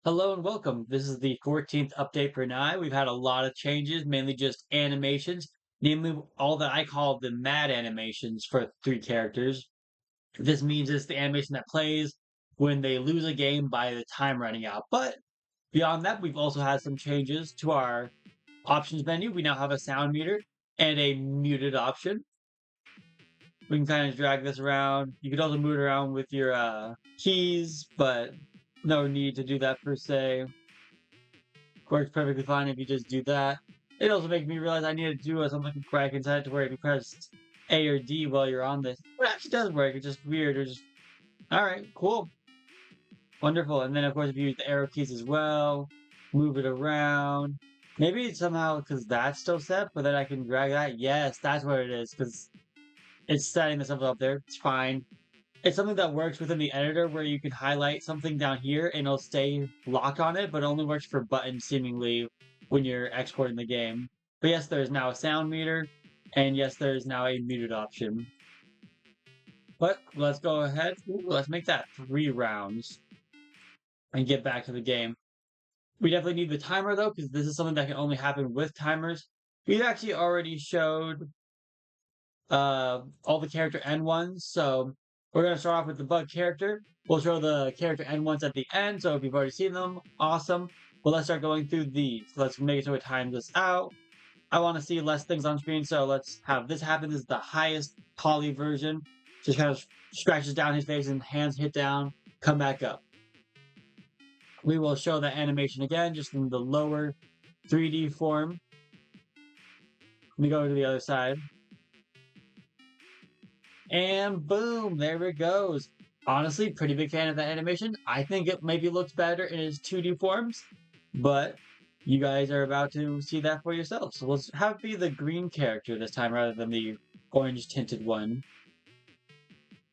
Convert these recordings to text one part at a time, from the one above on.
Hello and welcome. This is the 14th update for NIE. We've had a lot of changes, mainly just animations, namely all that I call the mad animations for three characters. This means it's the animation that plays when they lose a game by the time running out. But beyond that, we've also had some changes to our options menu. We now have a sound meter and a muted option. We can kind of drag this around. You could also move it around with your keys, but no need to do that per se. Works perfectly fine if you just do that. It also makes me realize I need to do something where I can set it to where if you press A or D while you're on this, it actually does work. It's just weird or just all right, cool, wonderful. And then of course if you use the arrow keys as well, move it around. Maybe it's somehow because that's still set, but then I can drag that. Yes, that's what it is because it's setting this up there. It's fine. It's something that works within the editor where you can highlight something down here and it'll stay locked on it, but only works for buttons seemingly when you're exporting the game. But yes, there's now a sound meter, and yes, there's now a muted option. But let's go ahead. Let's make that 3 rounds and get back to the game. We definitely need the timer though, because this is something that can only happen with timers. We've actually already showed all the character N ones. So we're gonna start off with the bug character. We'll show the character N ones at the end. So if you've already seen them, awesome. But let's start going through these. Let's make it so it times this out. I want to see less things on screen, so let's have this happen. This is the highest poly version. Just kind of scratches down his face and hands hit down, come back up. We will show that animation again, just in the lower 3D form. Let me go to the other side. And boom, there it goes. Honestly, pretty big fan of that animation. I think it maybe looks better in its 2D forms, but you guys are about to see that for yourselves. So let's have it be the green character this time rather than the orange tinted one.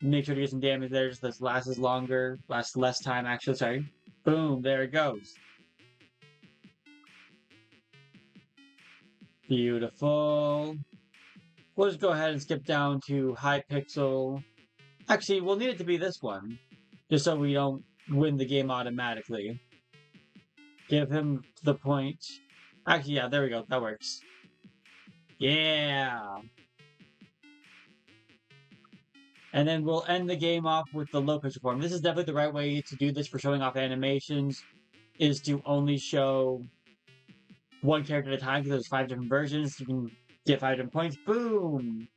Make sure to get some damage there, just this lasts longer, lasts less time actually, sorry. Boom, there it goes. Beautiful. We'll just go ahead and skip down to high pixel. Actually, we'll need it to be this one, just so we don't win the game automatically. Give him the point. Actually, yeah, there we go. That works. Yeah. And then we'll end the game off with the low pixel form. This is definitely the right way to do this for showing off animations, is to only show one character at a time because there's 5 different versions. You can get 5 different points. Boom!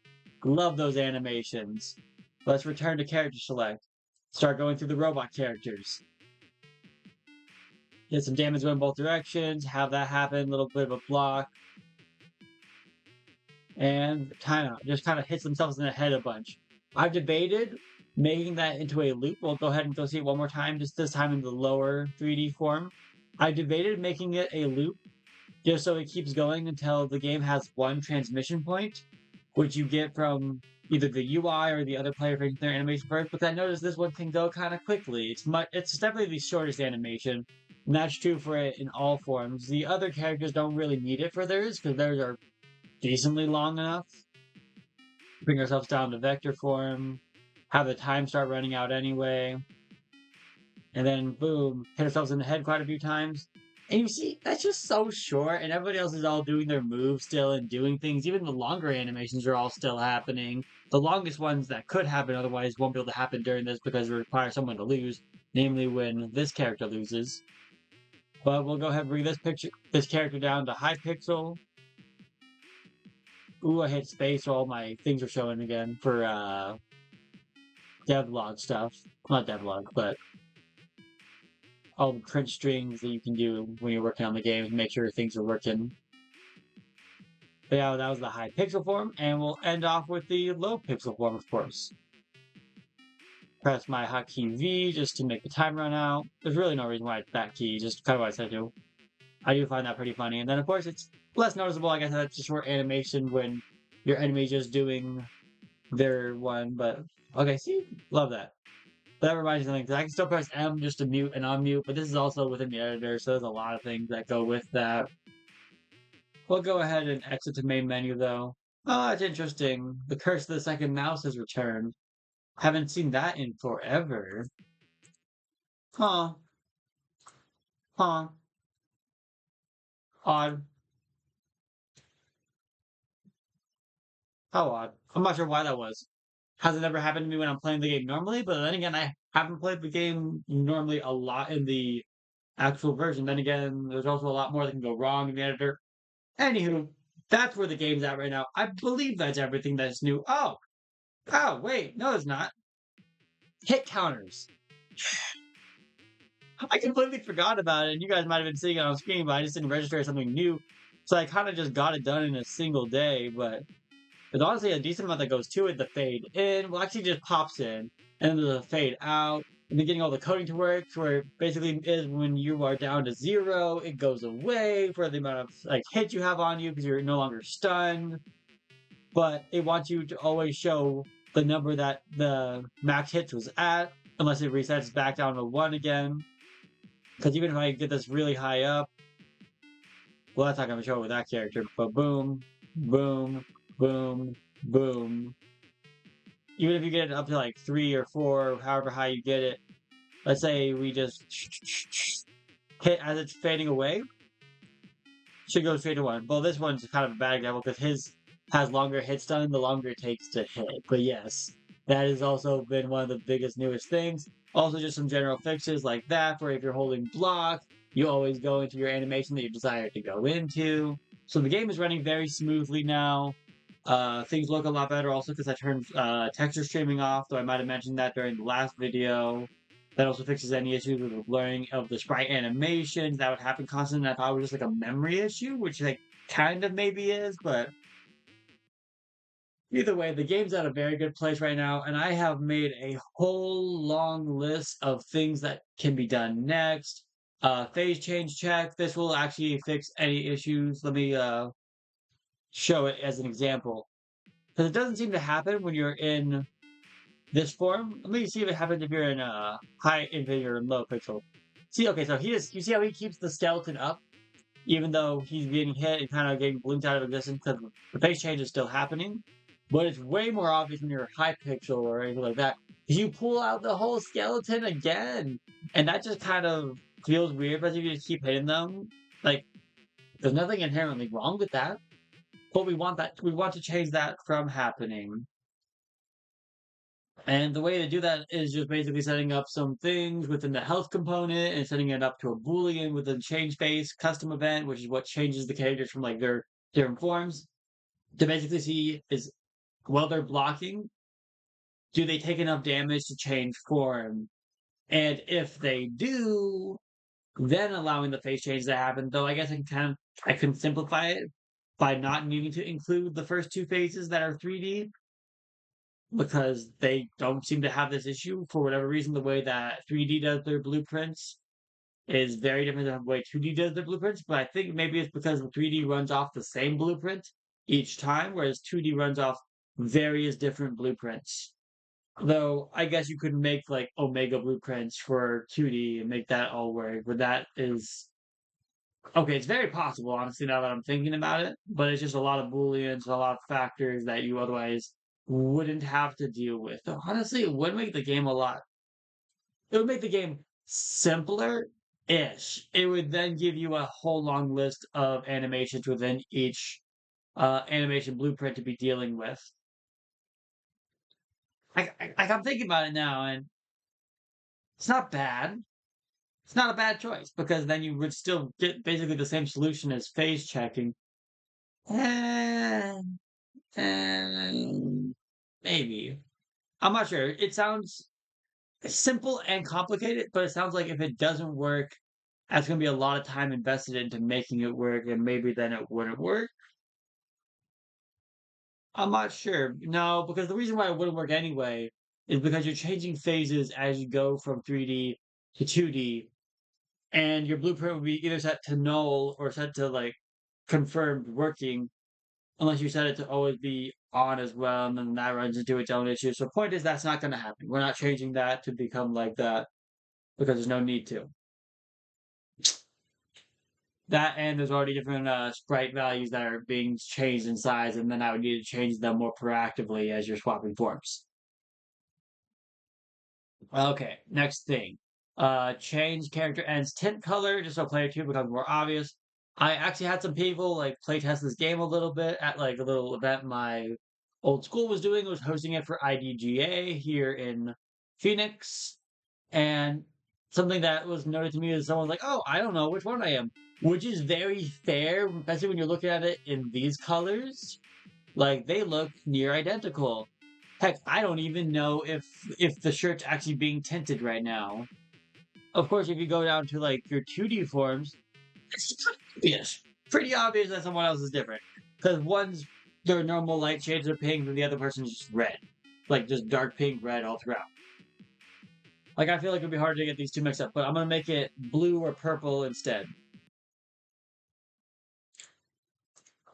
Love those animations. Let's return to character select. Start going through the robot characters. Get some damage going both directions. Have that happen. A little bit of a block. And timeout. Just kind of hits themselves in the head a bunch. I've debated making that into a loop. We'll go ahead and go see it one more time, just this time in the lower 3D form. I debated making it a loop just so it keeps going until the game has one transmission point, which you get from either the UI or the other player making their animation first. But I noticed this one can go kind of quickly. It's definitely the shortest animation, and that's true for it in all forms. The other characters don't really need it for theirs because theirs are decently long enough. Bring ourselves down to vector form, have the time start running out anyway, and then boom, hit ourselves in the head quite a few times. And you see, that's just so short, and everybody else is all doing their moves still and doing things. Even the longer animations are all still happening. The longest ones that could happen otherwise won't be able to happen during this because it requires someone to lose, namely when this character loses. But we'll go ahead and bring this character down to high pixel. Ooh, I hit space, so all my things are showing again for devlog stuff. Not devlog, but all the print strings that you can do when you're working on the game to make sure things are working. But yeah, that was the high pixel form, and we'll end off with the low pixel form, of course. Press my hotkey V just to make the time run out. There's really no reason why it's that key, just kind of what I said to. I do find that pretty funny. And then, of course, it's less noticeable. I guess that's a short animation when your enemy is just doing their one. But, okay, see? Love that. But that reminds me of something. I can still press M just to mute and unmute, but this is also within the editor, so there's a lot of things that go with that. We'll go ahead and exit to main menu, though. Oh, that's interesting. The Curse of the Second Mouse has returned. Haven't seen that in forever. Huh. Huh. Odd. How odd. I'm not sure why that was. Hasn't ever happened to me when I'm playing the game normally, but then again, I haven't played the game normally a lot in the actual version. Then again, there's also a lot more that can go wrong in the editor. Anywho, that's where the game's at right now. I believe that's everything that's new. Oh, wait, no, it's not. Hit counters. I completely forgot about it, and you guys might have been seeing it on screen, but I just didn't register something new. So I kind of just got it done in a single day, but there's honestly a decent amount that goes to it. The fade in, well, actually just pops in, and then the fade out, and then getting all the coding to work, where it basically is when you are down to zero, it goes away for the amount of like hits you have on you because you're no longer stunned. But it wants you to always show the number that the max hits was at, unless it resets back down to one again. Because even if I get this really high up, well, that's not going to show it with that character. But boom, boom, boom, boom. Even if you get it up to like 3 or 4, however high you get it, let's say we just hit as it's fading away, should go straight to one. Well, this one's kind of a bad example because his has longer hit stun the longer it takes to hit. But yes, that has also been one of the biggest, newest things. Also, just some general fixes like that, where if you're holding block, you always go into your animation that you desire to go into. So the game is running very smoothly now. Things look a lot better also because I turned texture streaming off, though I might have mentioned that during the last video. That also fixes any issues with the blurring of the sprite animations that would happen constantly. I thought it was just like a memory issue, which like kind of maybe is, but either way, the game's at a very good place right now, and I have made a whole long list of things that can be done next. Phase change check. This will actually fix any issues. Let me show it as an example. Because it doesn't seem to happen when you're in this form. Let me see if it happens if you're in high infinity or low pixel. See, okay, so he just you see how he keeps the skeleton up even though he's getting hit and kind of getting blinked out of existence because the face change is still happening. But it's way more obvious when you're high pixel or anything like that. You pull out the whole skeleton again, and that just kind of feels weird. But if you just keep hitting them, like there's nothing inherently wrong with that. But we want to change that from happening. And the way to do that is just basically setting up some things within the health component and setting it up to a Boolean with a change phase custom event, which is what changes the characters from like their different forms to basically see is while they're blocking, do they take enough damage to change form? And if they do, then allowing the phase change to happen. Though I guess I can simplify it by not needing to include the first two phases that are 3D because they don't seem to have this issue for whatever reason. The way that 3D does their blueprints is very different than the way 2D does their blueprints. But I think maybe it's because the 3D runs off the same blueprint each time, whereas 2D runs off various different blueprints. Though I guess you could make like Omega blueprints for 2D and make that all work, but that is okay. It's very possible, honestly, now that I'm thinking about it. But it's just a lot of booleans, a lot of factors that you otherwise wouldn't have to deal with. Though honestly, it would make the game a lot. It would make the game simpler ish. It would then give you a whole long list of animations within each animation blueprint to be dealing with. I'm thinking about it now, and it's not bad. It's not a bad choice because then you would still get basically the same solution as phase checking. Eh, maybe. I'm not sure. It sounds simple and complicated, but it sounds like if it doesn't work, that's going to be a lot of time invested into making it work, and maybe then it wouldn't work. I'm not sure. No, because the reason why it wouldn't work anyway is because you're changing phases as you go from 3D to 2D, and your blueprint would be either set to null or set to like confirmed working, unless you set it to always be on as well, and then that runs into its own issues. So, point is, that's not going to happen. We're not changing that to become like that because there's no need to. That and there's already different sprite values that are being changed in size, and then I would need to change them more proactively as you're swapping forms. Okay, next thing. Change character ends tint color just so player two becomes more obvious. I actually had some people like play test this game a little bit at like a little event my old school was doing. It was hosting it for IDGA here in Phoenix. And something that was noted to me is someone's like, oh, I don't know which one I am, which is very fair, especially when you're looking at it in these colors. Like they look near identical. Heck, I don't even know if the shirt's actually being tinted right now. Of course, if you go down to like your 2D forms, it's obvious, pretty obvious that someone else is different. Because one's their normal light shades are pink, and the other person's just red, like just dark pink, red all throughout. Like I feel like it'd be hard to get these two mixed up, but I'm gonna make it blue or purple instead,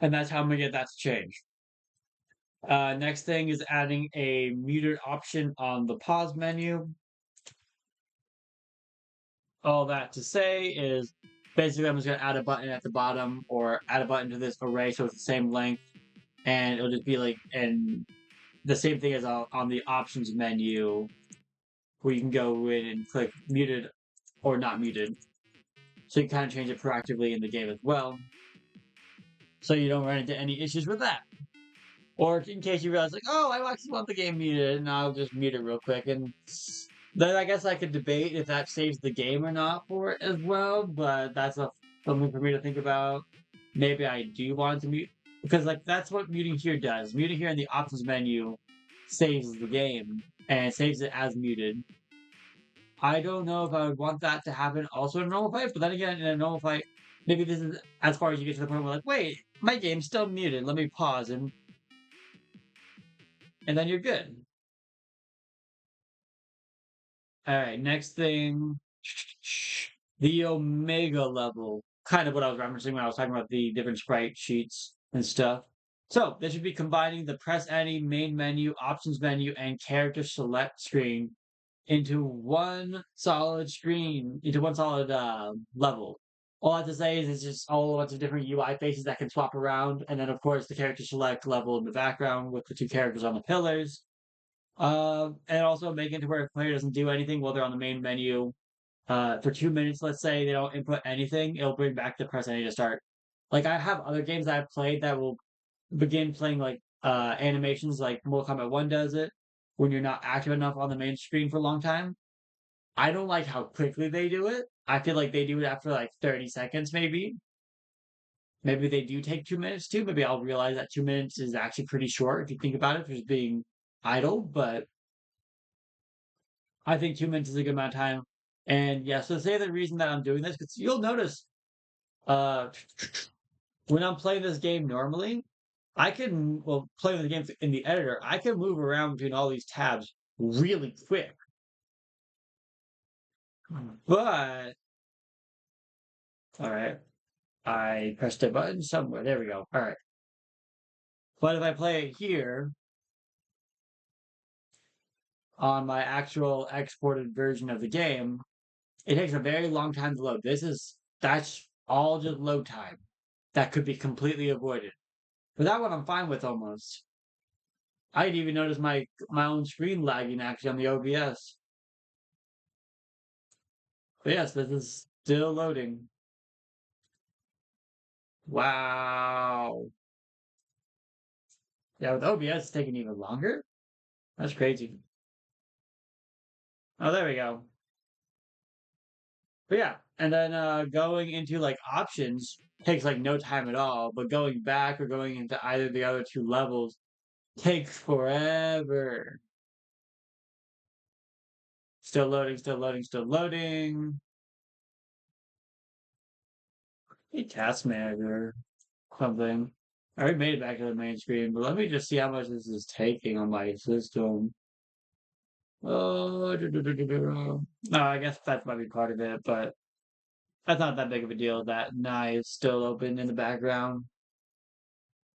and that's how I'm gonna get that to change. Next thing is adding a muted option on the pause menu. All that to say is basically I'm just going to add a button at the bottom or add a button to this array so it's the same length, and it'll just be like, and the same thing as on the options menu where you can go in and click muted or not muted. So you can kind of change it proactively in the game as well, so you don't run into any issues with that. Or in case you realize, like, oh, I actually want the game muted, and I'll just mute it real quick. And then I guess I could debate if that saves the game or not for it as well, but that's something for me to think about. Maybe I do want to mute, because like that's what muting here does. Muting here in the options menu saves the game, and it saves it as muted. I don't know if I would want that to happen also in a normal fight, but then again, in a normal fight, maybe this is as far as you get to the point where like, wait, my game's still muted. Let me pause and then you're good. All right, next thing, the Omega level. Kind of what I was referencing when I was talking about the different sprite sheets and stuff. So this should be combining the press any, main menu, options menu, and character select screen into one solid screen, into one solid level. All I have to say is it's just all a bunch of different UI faces that can swap around, and then of course the character select level in the background with the two characters on the pillars. And also make it to where a player doesn't do anything while they're on the main menu. For 2 minutes, let's say they don't input anything, it'll bring back the press any to start. Like I have other games I've played that will begin playing like animations, like Mortal Kombat 1 does it when you're not active enough on the main screen for a long time. I don't like how quickly they do it. I feel like they do it after like 30 seconds, maybe. Maybe they do take 2 minutes too. Maybe I'll realize that 2 minutes is actually pretty short if you think about it, just being idle, but I think 2 minutes is a good amount of time. And yeah, so say the reason that I'm doing this, because you'll notice uh, when I'm playing this game normally, I can, well, playing the game in the editor, I can move around between all these tabs really quick. But, all right, I pressed a button somewhere. There we go. All right. But if I play it here on my actual exported version of the game, it takes a very long time to load. That's all just load time that could be completely avoided. But that one I'm fine with almost. I'd even notice my own screen lagging actually on the OBS. But yes, this is still loading. Wow. Yeah, with OBS it's taking even longer. That's crazy. Oh, there we go. But yeah, and then going into like options takes like no time at all. But going back or going into either of the other two levels takes forever. Still loading, still loading, still loading. A task manager, something. I already made it back to the main screen, but let me just see how much this is taking on my system. Oh, no, I guess that might be part of it, but that's not that big of a deal that NIE is still open in the background.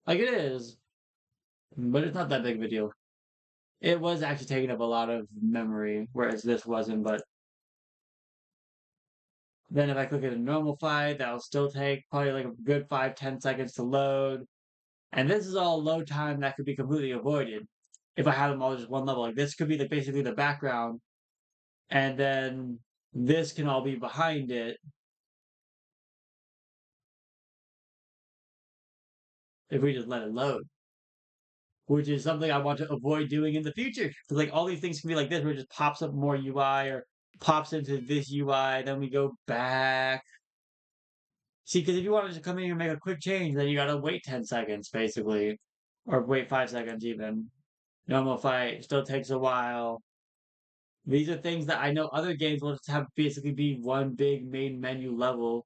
Like it is, but it's not that big of a deal. It was actually taking up a lot of memory, whereas this wasn't, but then if I click at a normal fight, that'll still take probably like a good 5-10 seconds to load. And this is all load time that could be completely avoided if I have them all just one level. Like this could be like basically the background, and then this can all be behind it if we just let it load, which is something I want to avoid doing in the future. Because like all these things can be like this, where it just pops up more UI or pops into this UI, then we go back. See, because if you wanted to come in here and make a quick change, then you gotta wait 10 seconds basically, or wait 5 seconds even. Normal fight still takes a while. These are things that I know other games will just have basically be one big main menu level,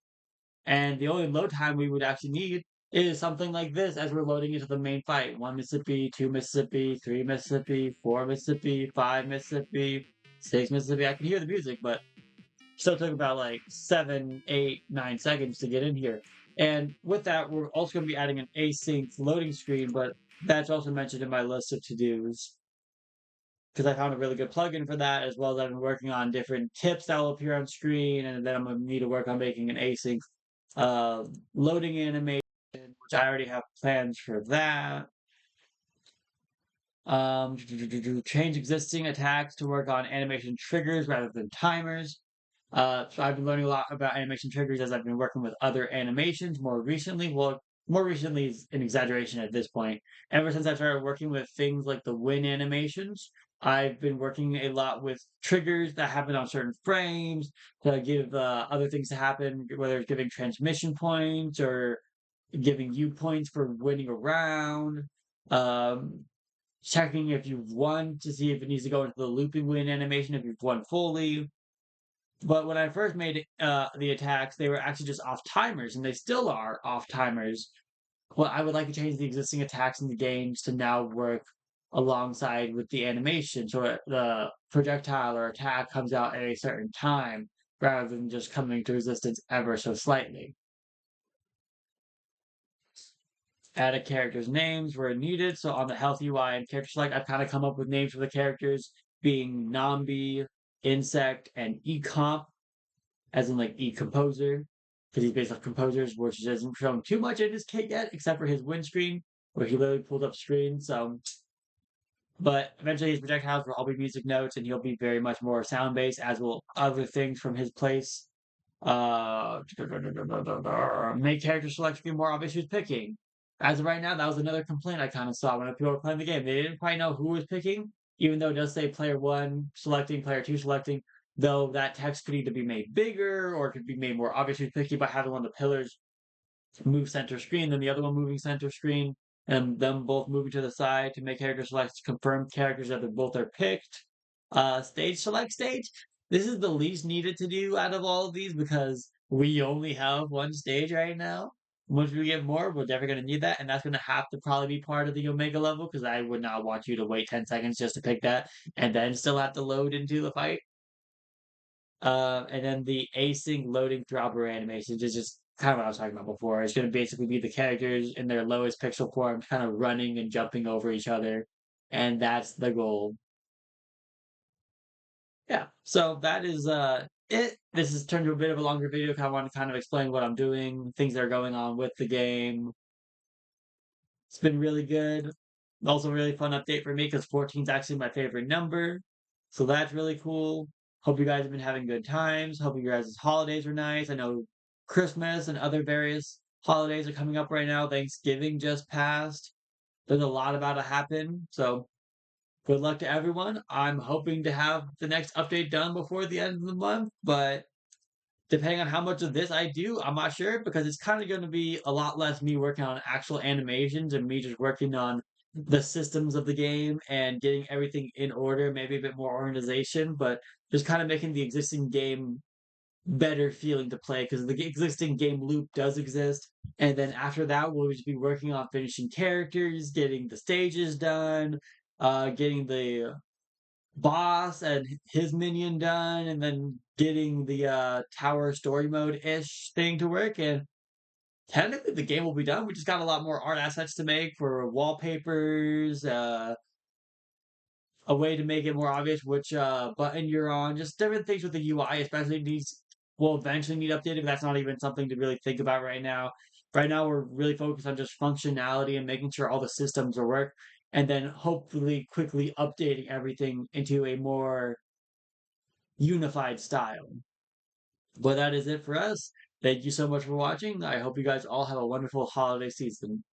and the only load time we would actually need is something like this as we're loading into the main fight. One Mississippi, two Mississippi, three Mississippi, four Mississippi, five Mississippi, six Mississippi. I can hear the music, but still took about like 7, 8, 9 seconds to get in here. And with that, we're also going to be adding an async loading screen, but that's also mentioned in my list of to-dos because I found a really good plugin for that, as well as I've been working on different tips that will appear on screen, and then I'm going to need to work on making an async uh, loading animation, which I already have plans for that. Change existing attacks to work on animation triggers rather than timers. So I've been learning a lot about animation triggers as I've been working with other animations more recently. Well, more recently is an exaggeration at this point. Ever since I started working with things like the win animations, I've been working a lot with triggers that happen on certain frames to give other things to happen, whether it's giving transmission points or giving you points for winning a round. Um, Checking if you've won to see if it needs to go into the looping win animation if you've won fully. But when I first made the attacks, they were actually just off timers, and they still are off timers. Well, I would like to change the existing attacks in the games to now work alongside with the animation, so the projectile or attack comes out at a certain time rather than just coming to resistance ever so slightly. Added characters' names where needed. So on the health UI and character select, I've kind of come up with names for the characters being Nambi, Insect, and Ecomp, as in like E-Composer, because he's based off composers, which isn't shown too much in his kit yet, except for his windscreen, where he literally pulled up screen. So, but eventually his projectiles will all be music notes, and he'll be very much more sound based, as will other things from his place. Uh, Make character selection be more obvious who's picking. As of right now, that was another complaint I kind of saw when people were playing the game. They didn't quite know who was picking, even though it does say player one selecting, player two selecting. Though that text could either be made bigger or it could be made more obvious who's picking by having one of the pillars move center screen, then the other one moving center screen, and them both moving to the side to make character selects confirm characters that they both are picked. Stage select stage. This is the least needed to do out of all of these because we only have one stage right now. Once we get more, we're definitely going to need that, and that's going to have to probably be part of the Omega level because I would not want you to wait 10 seconds just to pick that and then still have to load into the fight. And then the async loading throbber animations is just kind of what I was talking about before. It's going to basically be the characters in their lowest pixel form, kind of running and jumping over each other, and that's the goal. Yeah. So that is it. This has turned to a bit of a longer video. I want to kind of explain what I'm doing, things that are going on with the game. It's been really good. Also, a really fun update for me because 14 is actually my favorite number. So that's really cool. Hope you guys have been having good times. Hope you guys' holidays are nice. I know Christmas and other various holidays are coming up right now. Thanksgiving just passed. There's a lot about to happen. So good luck to everyone. I'm hoping to have the next update done before the end of the month, but depending on how much of this I do, I'm not sure because it's kind of going to be a lot less me working on actual animations and me just working on the systems of the game and getting everything in order, maybe a bit more organization, but just kind of making the existing game better feeling to play because the existing game loop does exist. And then after that, we'll just be working on finishing characters, getting the stages done, getting the boss and his minion done, and then getting the tower story mode ish thing to work. And technically, the game will be done. We just got a lot more art assets to make for wallpapers, a way to make it more obvious which button you're on, just different things with the UI, especially needs will eventually need updated. But that's not even something to really think about right now. Right now, we're really focused on just functionality and making sure all the systems will work, and then hopefully quickly updating everything into a more unified style. But that is it for us. Thank you so much for watching. I hope you guys all have a wonderful holiday season.